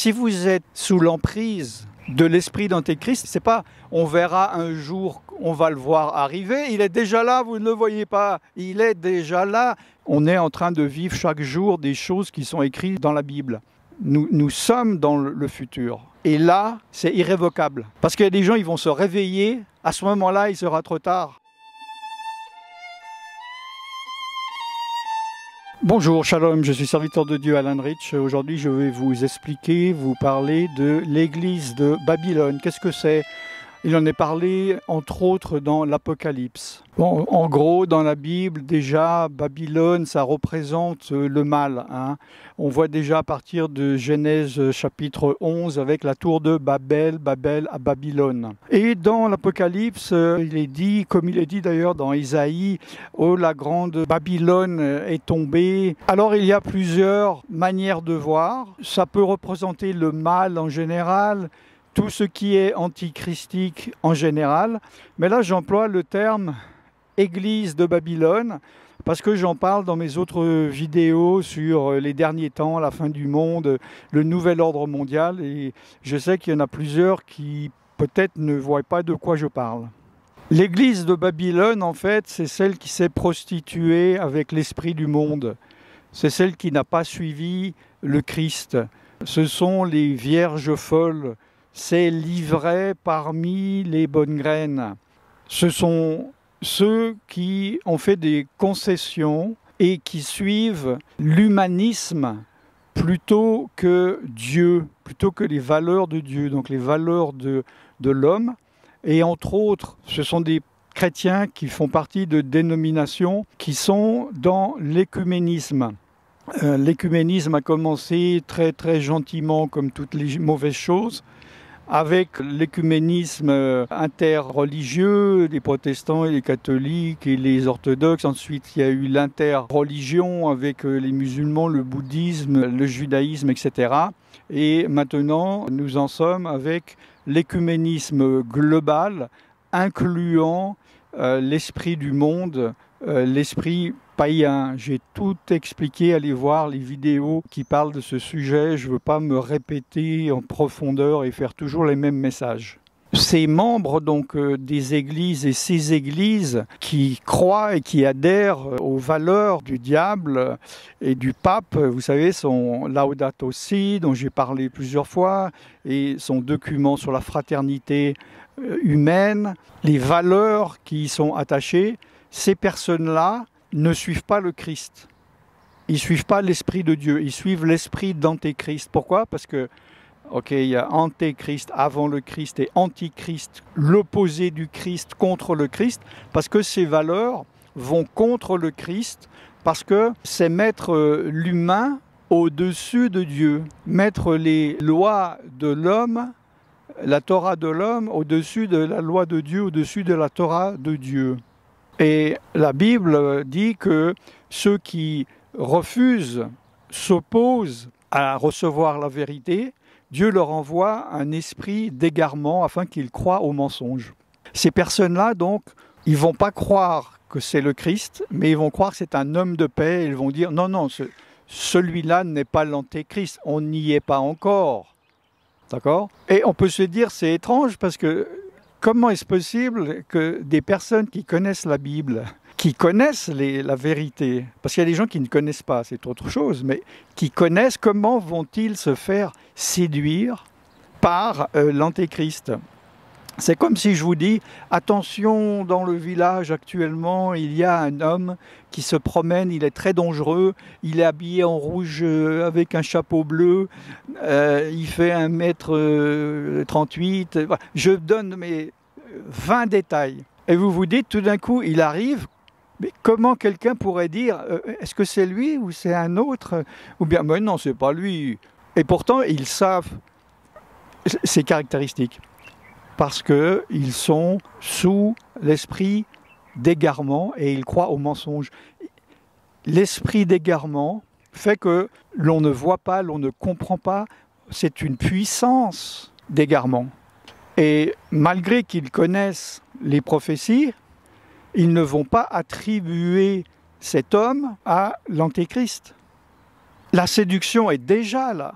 Si vous êtes sous l'emprise de l'esprit d'Antéchrist, c'est pas on verra un jour, on va le voir arriver, il est déjà là, vous ne le voyez pas, il est déjà là. On est en train de vivre chaque jour des choses qui sont écrites dans la Bible. Nous sommes dans le futur. Et là, c'est irrévocable. Parce qu'il y a des gens, ils vont se réveiller, à ce moment-là, il sera trop tard. Bonjour, shalom, je suis serviteur de Dieu Alan Rich. Aujourd'hui, je vais vous expliquer, vous parler de l'église de Babylone. Qu'est-ce que c'est ? Il en est parlé, entre autres, dans l'Apocalypse. Bon, en gros, dans la Bible, déjà, Babylone, ça représente le mal. On voit déjà à partir de Genèse chapitre 11, avec la tour de Babel, Babel à Babylone. Et dans l'Apocalypse, il est dit, comme il est dit d'ailleurs dans Isaïe, « Oh, la grande Babylone est tombée ». Alors, il y a plusieurs manières de voir. Ça peut représenter le mal en général, tout ce qui est antichristique en général. Mais là, j'emploie le terme « Église de Babylone » parce que j'en parle dans mes autres vidéos sur les derniers temps, la fin du monde, le nouvel ordre mondial. Et je sais qu'il y en a plusieurs qui peut-être ne voient pas de quoi je parle. L'église de Babylone, en fait, c'est celle qui s'est prostituée avec l'esprit du monde. C'est celle qui n'a pas suivi le Christ. Ce sont les vierges folles. C'est l'ivraie parmi les bonnes graines. Ce sont ceux qui ont fait des concessions et qui suivent l'humanisme plutôt que Dieu, plutôt que les valeurs de Dieu, donc les valeurs de l'homme. Et entre autres, ce sont des chrétiens qui font partie de dénominations qui sont dans l'écuménisme. L'écuménisme a commencé très très gentiment, comme toutes les mauvaises choses, avec l'écuménisme interreligieux, les protestants et les catholiques et les orthodoxes. Ensuite, il y a eu l'interreligion avec les musulmans, le bouddhisme, le judaïsme, etc. Et maintenant, nous en sommes avec l'écuménisme global, incluant l'esprit du monde, l'esprit païen. J'ai tout expliqué, allez voir les vidéos qui parlent de ce sujet. Je ne veux pas me répéter en profondeur et faire toujours les mêmes messages. Ces membres donc des églises et ces églises qui croient et qui adhèrent aux valeurs du diable et du pape, vous savez, son Laudato Si, dont j'ai parlé plusieurs fois, et son document sur la fraternité humaine, les valeurs qui y sont attachées, ces personnes-là ne suivent pas le Christ. Ils ne suivent pas l'Esprit de Dieu, ils suivent l'Esprit d'Antéchrist. Pourquoi ? Parce que, il y a Antéchrist avant le Christ et Antichrist, l'opposé du Christ contre le Christ, parce que ces valeurs vont contre le Christ, parce que c'est mettre l'humain au-dessus de Dieu, mettre les lois de l'homme, la Torah de l'homme, au-dessus de la loi de Dieu, au-dessus de la Torah de Dieu. Et la Bible dit que ceux qui refusent, s'opposent à recevoir la vérité, Dieu leur envoie un esprit d'égarement afin qu'ils croient au mensonge. Ces personnes-là, donc, ils ne vont pas croire que c'est le Christ, mais ils vont croire que c'est un homme de paix. Ils vont dire, non, celui-là n'est pas l'antéchrist, on n'y est pas encore. D'accord ? Et on peut se dire, c'est étrange parce que comment est-ce possible que des personnes qui connaissent la Bible, qui connaissent la vérité, parce qu'il y a des gens qui ne connaissent pas, c'est autre chose, mais qui connaissent, comment vont-ils se faire séduire par l'Antéchrist ? C'est comme si je vous dis, attention, dans le village actuellement, il y a un homme qui se promène, il est très dangereux, il est habillé en rouge avec un chapeau bleu, il fait 1m38, je donne mes 20 détails. Et vous vous dites, tout d'un coup, il arrive, mais comment quelqu'un pourrait dire, est-ce que c'est lui ou c'est un autre ? Ou bien, mais non, c'est pas lui. Et pourtant, ils savent ses caractéristiques. Parce qu'ils sont sous l'esprit d'égarement et ils croient au mensonge. L'esprit d'égarement fait que l'on ne voit pas, l'on ne comprend pas. C'est une puissance d'égarement. Et malgré qu'ils connaissent les prophéties, ils ne vont pas attribuer cet homme à l'Antéchrist. La séduction est déjà là.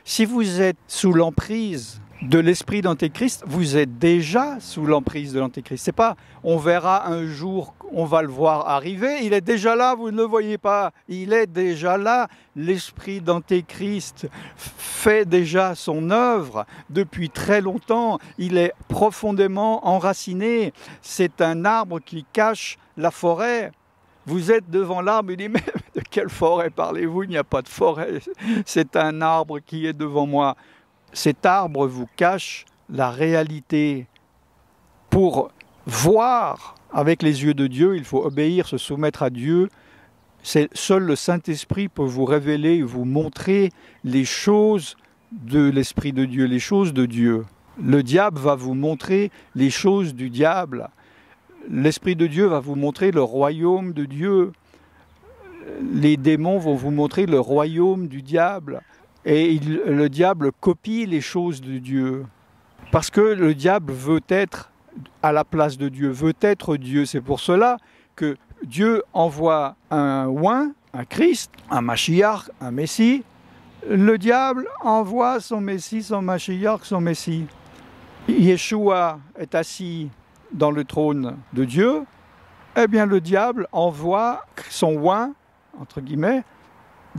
Si vous êtes sous l'emprise de l'esprit d'Antéchrist, vous êtes déjà sous l'emprise de l'Antéchrist. C'est pas on verra un jour, on va le voir arriver, il est déjà là, vous ne le voyez pas, il est déjà là. L'esprit d'Antéchrist fait déjà son œuvre depuis très longtemps, il est profondément enraciné, c'est un arbre qui cache la forêt. Vous êtes devant l'arbre, il dit, mais de quelle forêt parlez-vous? Il n'y a pas de forêt, c'est un arbre qui est devant moi. Cet arbre vous cache la réalité. Pour voir avec les yeux de Dieu, il faut obéir, se soumettre à Dieu. Seul le Saint-Esprit peut vous révéler, vous montrer les choses de l'Esprit de Dieu, les choses de Dieu. Le diable va vous montrer les choses du diable. L'Esprit de Dieu va vous montrer le royaume de Dieu. Les démons vont vous montrer le royaume du diable. Et le diable copie les choses de Dieu. Parce que le diable veut être à la place de Dieu, veut être Dieu. C'est pour cela que Dieu envoie un oint, un Christ, un Mashiach, un Messie. Le diable envoie son Messie, son Mashiach, son Messie. Yeshua est assis dans le trône de Dieu. Eh bien, le diable envoie son oint, entre guillemets,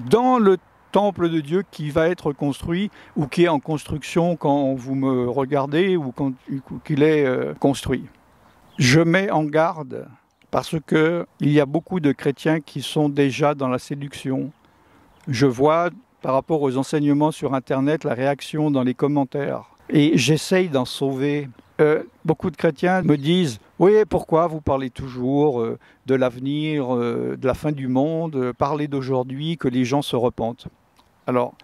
dans le temple de Dieu qui va être construit ou qui est en construction quand vous me regardez ou quand qu'il est construit. Je mets en garde parce qu'il y a beaucoup de chrétiens qui sont déjà dans la séduction. Je vois par rapport aux enseignements sur Internet la réaction dans les commentaires et j'essaye d'en sauver. Beaucoup de chrétiens me disent « Oui, pourquoi vous parlez toujours de l'avenir, de la fin du monde, parlez d'aujourd'hui, que les gens se repentent ». Alors,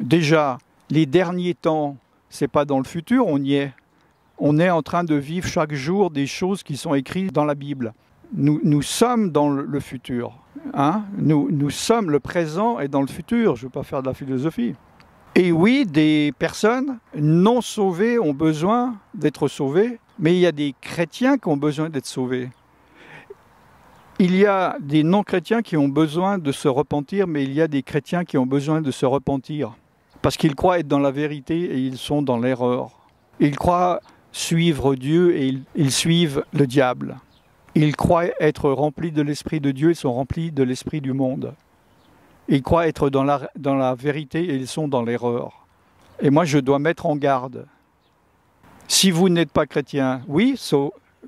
déjà, les derniers temps, ce n'est pas dans le futur, on y est. On est en train de vivre chaque jour des choses qui sont écrites dans la Bible. Nous sommes dans le futur. Hein? Nous sommes le présent et dans le futur. Je ne veux pas faire de la philosophie. Et oui, des personnes non sauvées ont besoin d'être sauvées, mais il y a des chrétiens qui ont besoin d'être sauvés. Il y a des non-chrétiens qui ont besoin de se repentir, mais il y a des chrétiens qui ont besoin de se repentir. Parce qu'ils croient être dans la vérité et ils sont dans l'erreur. Ils croient suivre Dieu et ils suivent le diable. Ils croient être remplis de l'Esprit de Dieu, ils sont remplis de l'Esprit du monde. Ils croient être dans la vérité et ils sont dans l'erreur. Et moi, je dois mettre en garde. Si vous n'êtes pas chrétien, oui,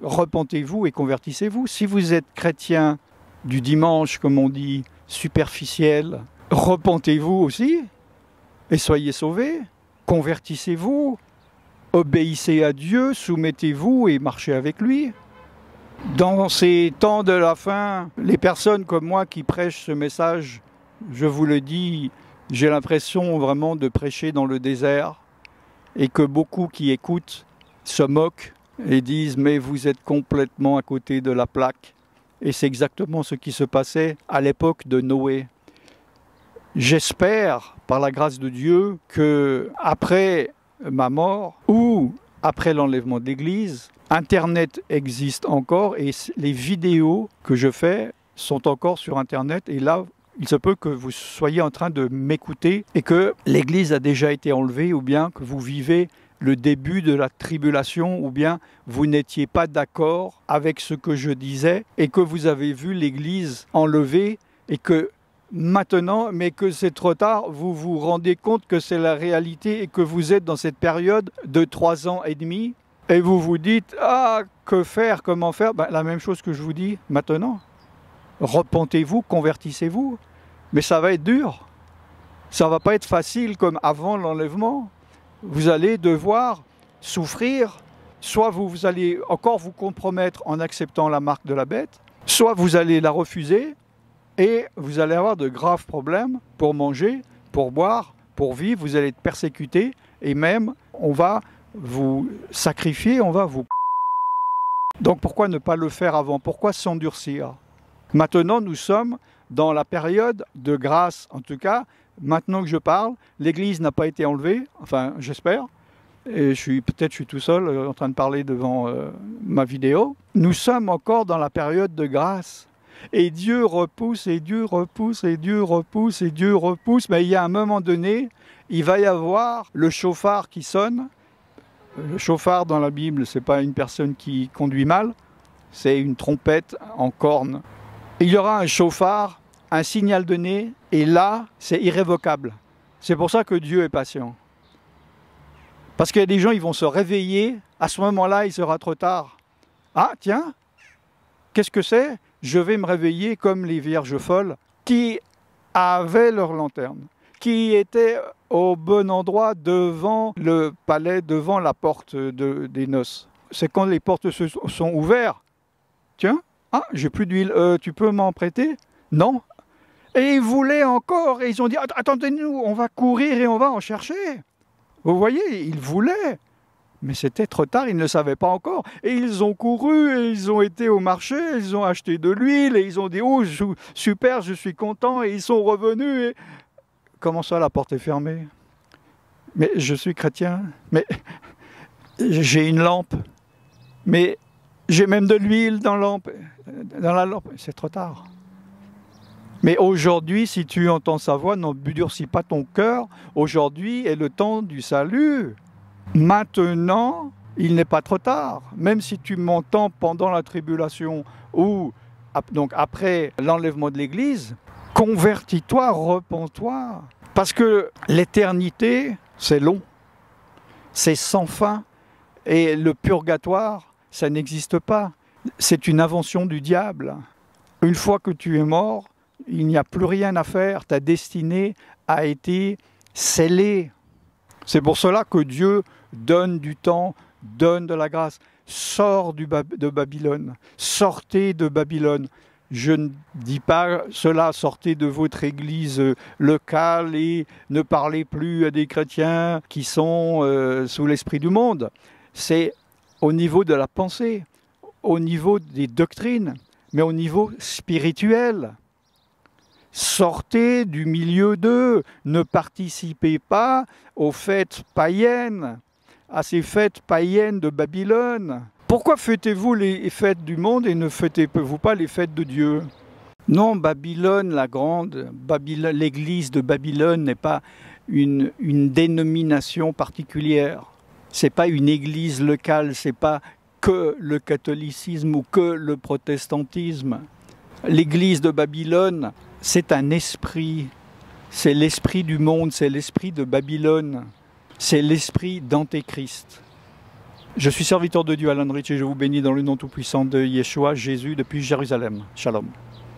repentez-vous et convertissez-vous. Si vous êtes chrétien du dimanche, comme on dit, superficiel, repentez-vous aussi et soyez sauvés. Convertissez-vous, obéissez à Dieu, soumettez-vous et marchez avec lui. Dans ces temps de la fin, les personnes comme moi qui prêchent ce message, je vous le dis, j'ai l'impression vraiment de prêcher dans le désert et que beaucoup qui écoutent se moquent et disent « mais vous êtes complètement à côté de la plaque ». Et c'est exactement ce qui se passait à l'époque de Noé. J'espère, par la grâce de Dieu, qu'après ma mort ou après l'enlèvement de l'Église, Internet existe encore et les vidéos que je fais sont encore sur Internet. Et là, il se peut que vous soyez en train de m'écouter et que l'Église a déjà été enlevée ou bien que vous vivez le début de la tribulation ou bien vous n'étiez pas d'accord avec ce que je disais et que vous avez vu l'Église enlevée et que maintenant, mais que c'est trop tard, vous vous rendez compte que c'est la réalité et que vous êtes dans cette période de 3 ans et demi et vous vous dites « Ah, que faire, comment faire ?» La même chose que je vous dis maintenant. Repentez-vous, convertissez-vous, mais ça va être dur. Ça ne va pas être facile comme avant l'enlèvement. Vous allez devoir souffrir, soit vous allez encore vous compromettre en acceptant la marque de la bête, soit vous allez la refuser et vous allez avoir de graves problèmes pour manger, pour boire, pour vivre, vous allez être persécuté et même on va vous sacrifier, on va vous... Donc pourquoi ne pas le faire avant? Pourquoi s'endurcir? Maintenant nous sommes dans la période de grâce, en tout cas. Maintenant que je parle, l'Église n'a pas été enlevée, enfin j'espère, et peut-être je suis tout seul en train de parler devant ma vidéo. Nous sommes encore dans la période de grâce. Et Dieu repousse, et Dieu repousse, et Dieu repousse, et Dieu repousse. Mais il y a un moment donné, il va y avoir le chauffard qui sonne. Le chauffard dans la Bible, ce n'est pas une personne qui conduit mal, c'est une trompette en corne. Il y aura un chauffard, un signal donné, et là, c'est irrévocable. C'est pour ça que Dieu est patient. Parce qu'il y a des gens, ils vont se réveiller, à ce moment-là, il sera trop tard. Ah, tiens, qu'est-ce que c'est? Je vais me réveiller comme les vierges folles qui avaient leur lanterne, qui étaient au bon endroit devant le palais, devant la porte des noces. C'est quand les portes se sont ouvertes. Tiens, ah, j'ai plus d'huile, tu peux m'en prêter? Non. Et ils voulaient encore, et ils ont dit, attendez-nous, on va courir et on va en chercher. Vous voyez, ils voulaient. Mais c'était trop tard, ils ne le savaient pas encore. Et ils ont couru, et ils ont été au marché, ils ont acheté de l'huile, et ils ont dit, oh, super, je suis content, et ils sont revenus. Et... Comment ça, la porte est fermée? Mais je suis chrétien, mais j'ai une lampe, mais j'ai même de l'huile dans la lampe. C'est trop tard. Mais aujourd'hui, si tu entends sa voix, n'endurcis pas ton cœur. Aujourd'hui est le temps du salut. Maintenant, il n'est pas trop tard. Même si tu m'entends pendant la tribulation ou donc après l'enlèvement de l'Église, convertis-toi, repens-toi. Parce que l'éternité, c'est long, c'est sans fin. Et le purgatoire, ça n'existe pas. C'est une invention du diable. Une fois que tu es mort, il n'y a plus rien à faire. Ta destinée a été scellée. C'est pour cela que Dieu donne du temps, donne de la grâce. Sors de Babylone. Sortez de Babylone. Je ne dis pas cela, sortez de votre église locale et ne parlez plus à des chrétiens qui sont sous l'esprit du monde. C'est au niveau de la pensée, au niveau des doctrines, mais au niveau spirituel. Sortez du milieu d'eux, ne participez pas aux fêtes païennes, à ces fêtes païennes de Babylone. Pourquoi fêtez-vous les fêtes du monde et ne fêtez-vous pas les fêtes de Dieu? Non, Babylone, la grande, l'église de Babylone n'est pas une dénomination particulière. Ce n'est pas une église locale, ce n'est pas que le catholicisme ou que le protestantisme. L'église de Babylone, c'est un esprit. C'est l'esprit du monde, c'est l'esprit de Babylone. C'est l'esprit d'Antéchrist. Je suis serviteur de Dieu, Alan Rich, et je vous bénis dans le nom tout-puissant de Yeshua, Jésus, depuis Jérusalem. Shalom.